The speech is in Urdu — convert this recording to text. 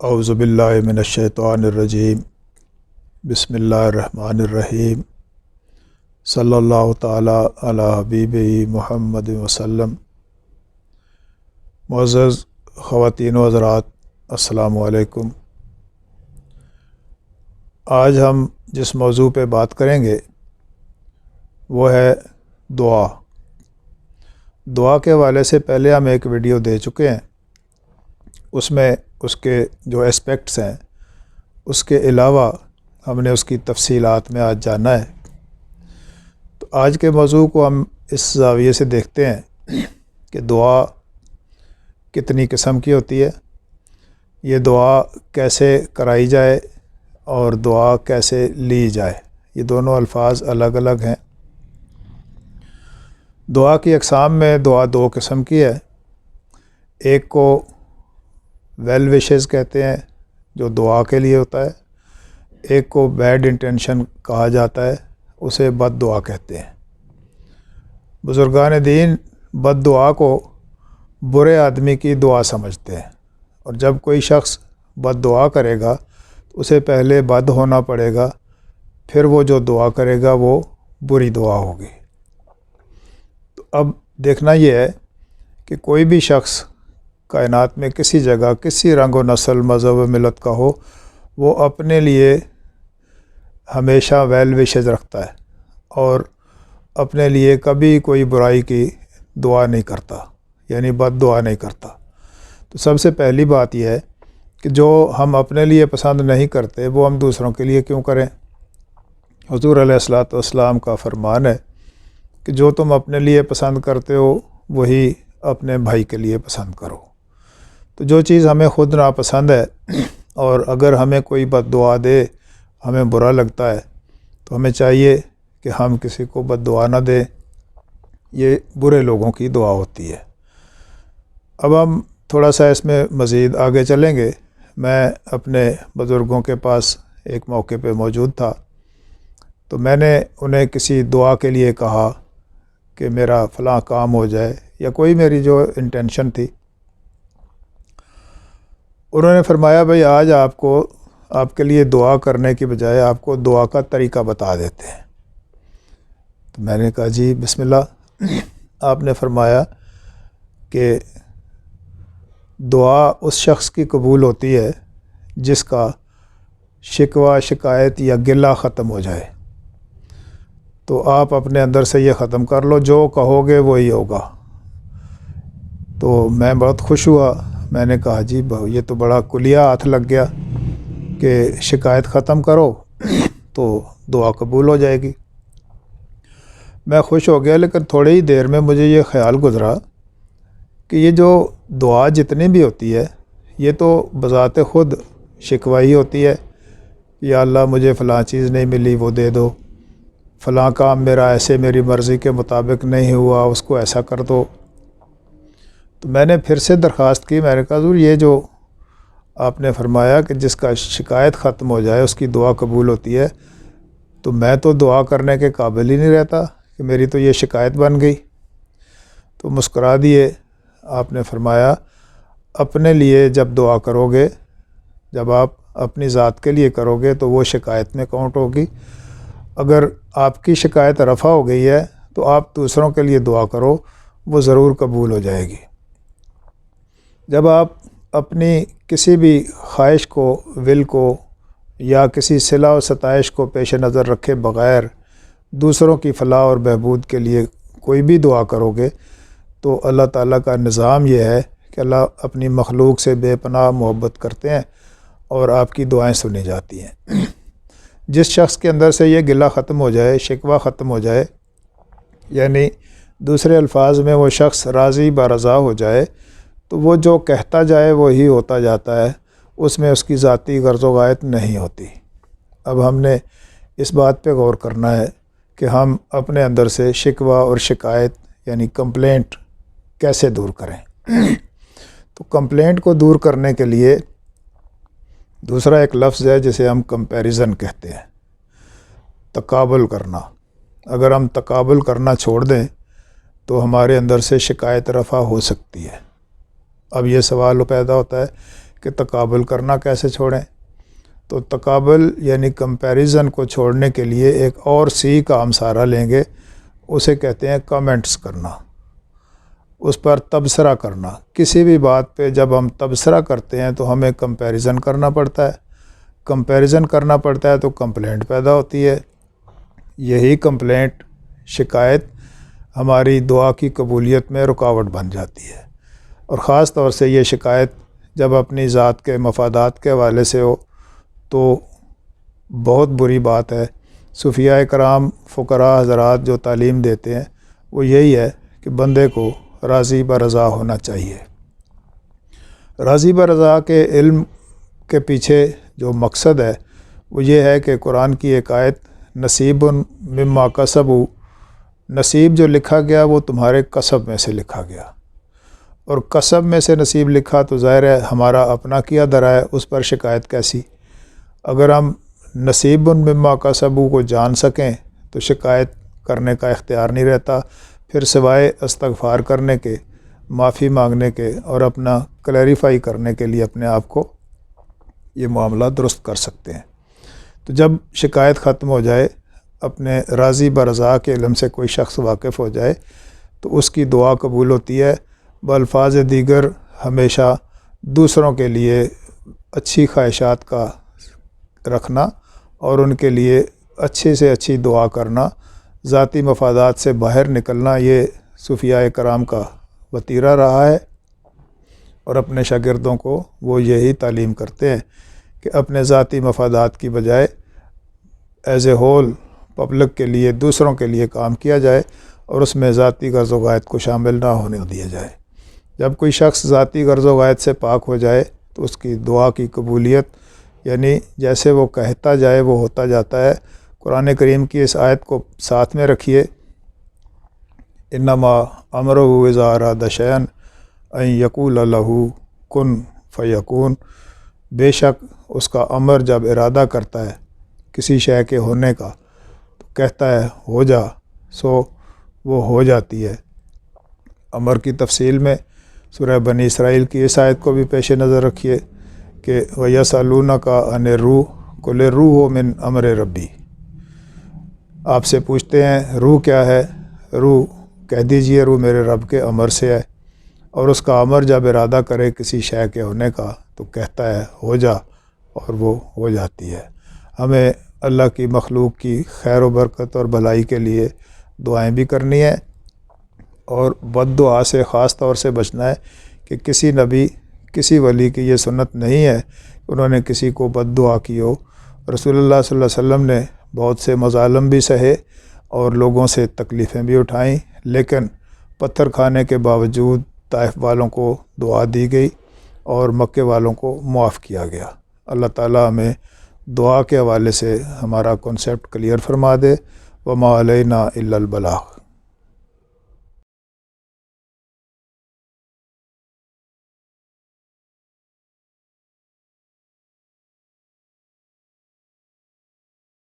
اعوذ باللہ من الشیطان الرجیم بسم اللہ الرحمن الرحیم صلی اللہ تعالی علی حبیبہ محمد وسلم۔ معزز خواتین و حضرات، السلام علیکم۔ آج ہم جس موضوع پہ بات کریں گے وہ ہے دعا۔ دعا کے حوالے سے پہلے ہم ایک ویڈیو دے چکے ہیں، اس میں اس کے جو اسپیکٹس ہیں اس کے علاوہ ہم نے اس کی تفصیلات میں آج جانا ہے۔ تو آج کے موضوع کو ہم اس زاویے سے دیکھتے ہیں کہ دعا کتنی قسم کی ہوتی ہے، یہ دعا کیسے کرائی جائے اور دعا کیسے لی جائے۔ یہ دونوں الفاظ الگ الگ ہیں۔ دعا کی اقسام میں دعا دو قسم کی ہے، ایک کو ویل وشز کہتے ہیں جو دعا کے لیے ہوتا ہے، ایک کو بیڈ انٹینشن کہا جاتا ہے، اسے بد دعا کہتے ہیں۔ بزرگان دین بد دعا کو برے آدمی کی دعا سمجھتے ہیں، اور جب کوئی شخص بد دعا کرے گا تو اسے پہلے بد ہونا پڑے گا، پھر وہ جو دعا کرے گا وہ بری دعا ہوگی۔ تو اب دیکھنا یہ ہے کہ کوئی بھی شخص کائنات میں کسی جگہ کسی رنگ و نسل مذہب و ملت کا ہو، وہ اپنے لیے ہمیشہ ویل وشز رکھتا ہے اور اپنے لیے کبھی کوئی برائی کی دعا نہیں کرتا، یعنی بد دعا نہیں کرتا۔ تو سب سے پہلی بات یہ ہے کہ جو ہم اپنے لیے پسند نہیں کرتے وہ ہم دوسروں کے لیے کیوں کریں۔ حضور علیہ الصلوۃ والسلام کا فرمان ہے کہ جو تم اپنے لیے پسند کرتے ہو وہی اپنے بھائی کے لیے پسند کرو۔ تو جو چیز ہمیں خود ناپسند ہے اور اگر ہمیں کوئی بد دعا دے ہمیں برا لگتا ہے تو ہمیں چاہیے کہ ہم کسی کو بد دعا نہ دیں، یہ برے لوگوں کی دعا ہوتی ہے۔ اب ہم تھوڑا سا اس میں مزید آگے چلیں گے۔ میں اپنے بزرگوں کے پاس ایک موقع پہ موجود تھا، تو میں نے انہیں کسی دعا کے لیے کہا کہ میرا فلاں کام ہو جائے یا کوئی میری جو انٹینشن تھی۔ انہوں نے فرمایا بھائی آج آپ کے لیے دعا کرنے کی بجائے آپ کو دعا کا طریقہ بتا دیتے ہیں۔ تو میں نے کہا جی بسم اللہ۔ آپ نے فرمایا کہ دعا اس شخص کی قبول ہوتی ہے جس کا شکوہ شکایت یا گلہ ختم ہو جائے۔ تو آپ اپنے اندر سے یہ ختم کر لو، جو کہو گے وہی ہوگا۔ تو میں بہت خوش ہوا، میں نے کہا جی یہ تو بڑا کلیہ ہاتھ لگ گیا کہ شکایت ختم کرو تو دعا قبول ہو جائے گی۔ میں خوش ہو گیا، لیکن تھوڑی ہی دیر میں مجھے یہ خیال گزرا کہ یہ جو دعا جتنی بھی ہوتی ہے یہ تو بذات خود شکوہ ہی ہوتی ہے، یا اللہ مجھے فلاں چیز نہیں ملی وہ دے دو، فلاں کام میرا ایسے میری مرضی کے مطابق نہیں ہوا اس کو ایسا کر دو۔ تو میں نے پھر سے درخواست کی، میں نے کہا حضور یہ جو آپ نے فرمایا کہ جس کا شکایت ختم ہو جائے اس کی دعا قبول ہوتی ہے، تو میں تو دعا کرنے کے قابل ہی نہیں رہتا کہ میری تو یہ شکایت بن گئی۔ تو مسکرا دیے۔ آپ نے فرمایا اپنے لیے جب دعا کرو گے، جب آپ اپنی ذات کے لیے کرو گے تو وہ شکایت میں کاؤنٹ ہوگی۔ اگر آپ کی شکایت رفع ہو گئی ہے تو آپ دوسروں کے لیے دعا کرو، وہ ضرور قبول ہو جائے گی۔ جب آپ اپنی کسی بھی خواہش کو، ول کو یا کسی صلہ و ستائش کو پیش نظر رکھے بغیر دوسروں کی فلاح اور بہبود کے لیے کوئی بھی دعا کرو گے تو اللہ تعالیٰ کا نظام یہ ہے کہ اللہ اپنی مخلوق سے بے پناہ محبت کرتے ہیں اور آپ کی دعائیں سنی جاتی ہیں۔ جس شخص کے اندر سے یہ گلہ ختم ہو جائے، شکوہ ختم ہو جائے، یعنی دوسرے الفاظ میں وہ شخص راضی برضا ہو جائے، تو وہ جو کہتا جائے وہی ہوتا جاتا ہے، اس میں اس کی ذاتی غرض و غایت نہیں ہوتی۔ اب ہم نے اس بات پہ غور کرنا ہے کہ ہم اپنے اندر سے شکوہ اور شکایت یعنی کمپلینٹ کیسے دور کریں۔ تو کمپلینٹ کو دور کرنے کے لیے دوسرا ایک لفظ ہے جسے ہم کمپیریزن کہتے ہیں، تقابل کرنا۔ اگر ہم تقابل کرنا چھوڑ دیں تو ہمارے اندر سے شکایت رفع ہو سکتی ہے۔ اب یہ سوال پیدا ہوتا ہے کہ تقابل کرنا کیسے چھوڑیں۔ تو تقابل یعنی کمپیریزن کو چھوڑنے کے لیے ایک اور سی کا ہم سہارا لیں گے، اسے کہتے ہیں کامنٹس کرنا، اس پر تبصرہ کرنا۔ کسی بھی بات پہ جب ہم تبصرہ کرتے ہیں تو ہمیں کمپیریزن کرنا پڑتا ہے، کمپیریزن کرنا پڑتا ہے تو کمپلینٹ پیدا ہوتی ہے۔ یہی کمپلینٹ، شکایت ہماری دعا کی قبولیت میں رکاوٹ بن جاتی ہے، اور خاص طور سے یہ شکایت جب اپنی ذات کے مفادات کے حوالے سے ہو تو بہت بری بات ہے۔ صوفیاء کرام، فقراء حضرات جو تعلیم دیتے ہیں وہ یہی ہے کہ بندے کو راضی برضا ہونا چاہیے۔ راضی برضا کے علم کے پیچھے جو مقصد ہے وہ یہ ہے کہ قرآن کی ایک آیت نصیب مما کسبوا، نصیب جو لکھا گیا وہ تمہارے کسب میں سے لکھا گیا، اور کسب میں سے نصیب لکھا تو ظاہر ہے ہمارا اپنا کیا درا ہے، اس پر شکایت کیسی؟ اگر ہم نصیب مما کسبوا کو جان سکیں تو شکایت کرنے کا اختیار نہیں رہتا، پھر سوائے استغفار کرنے کے، معافی مانگنے کے اور اپنا کلیریفائی کرنے کے لیے اپنے آپ کو یہ معاملہ درست کر سکتے ہیں۔ تو جب شکایت ختم ہو جائے، اپنے راضی برضا کے علم سے کوئی شخص واقف ہو جائے تو اس کی دعا قبول ہوتی ہے۔ بالفاظ دیگر ہمیشہ دوسروں کے لیے اچھی خواہشات کا رکھنا اور ان کے لیے اچھی سے اچھی دعا کرنا، ذاتی مفادات سے باہر نکلنا، یہ صوفیاء کرام کا وتیرہ رہا ہے، اور اپنے شاگردوں کو وہ یہی تعلیم کرتے ہیں کہ اپنے ذاتی مفادات کی بجائے ایز اے ہول پبلک کے لیے، دوسروں کے لیے کام کیا جائے، اور اس میں ذاتی غرض و غایت کو شامل نہ ہونے دیا جائے۔ جب کوئی شخص ذاتی غرض و غایت سے پاک ہو جائے تو اس کی دعا کی قبولیت یعنی جیسے وہ کہتا جائے وہ ہوتا جاتا ہے۔ قرآن کریم کی اس آیت کو ساتھ میں رکھیے، انما امرہ اذا اراد شیئا ان یقول لہ کن فیکون، بے شک اس کا امر جب ارادہ کرتا ہے کسی شے کے ہونے کا تو کہتا ہے ہو جا، سو وہ ہو جاتی ہے۔ امر کی تفصیل میں سورہ بنی اسرائیل کی اس آیت کو بھی پیش نظر رکھیے کہ وَيَسْأَلُونَكَ عَنِ الرُّوحِ قُلِ الرُّوحُ مِنْ أَمْرِ رَبِّي، آپ سے پوچھتے ہیں روح کیا ہے؟ روح کہہ دیجئے روح میرے رب کے امر سے ہے، اور اس کا امر جب ارادہ کرے کسی شے کے ہونے کا تو کہتا ہے ہو جا، اور وہ ہو جاتی ہے۔ ہمیں اللہ کی مخلوق کی خیر و برکت اور بھلائی کے لیے دعائیں بھی کرنی ہے، اور بد دعا سے خاص طور سے بچنا ہے کہ کسی نبی، کسی ولی کی یہ سنت نہیں ہے کہ انہوں نے کسی کو بد دعا کی ہو۔ رسول اللہ صلی اللہ علیہ وسلم نے بہت سے مظالم بھی سہے اور لوگوں سے تکلیفیں بھی اٹھائیں، لیکن پتھر کھانے کے باوجود طائف والوں کو دعا دی گئی اور مکے والوں کو معاف کیا گیا۔ اللہ تعالیٰ ہمیں دعا کے حوالے سے ہمارا کنسیپٹ کلیئر فرما دے۔ وما علینا الا البلاغ۔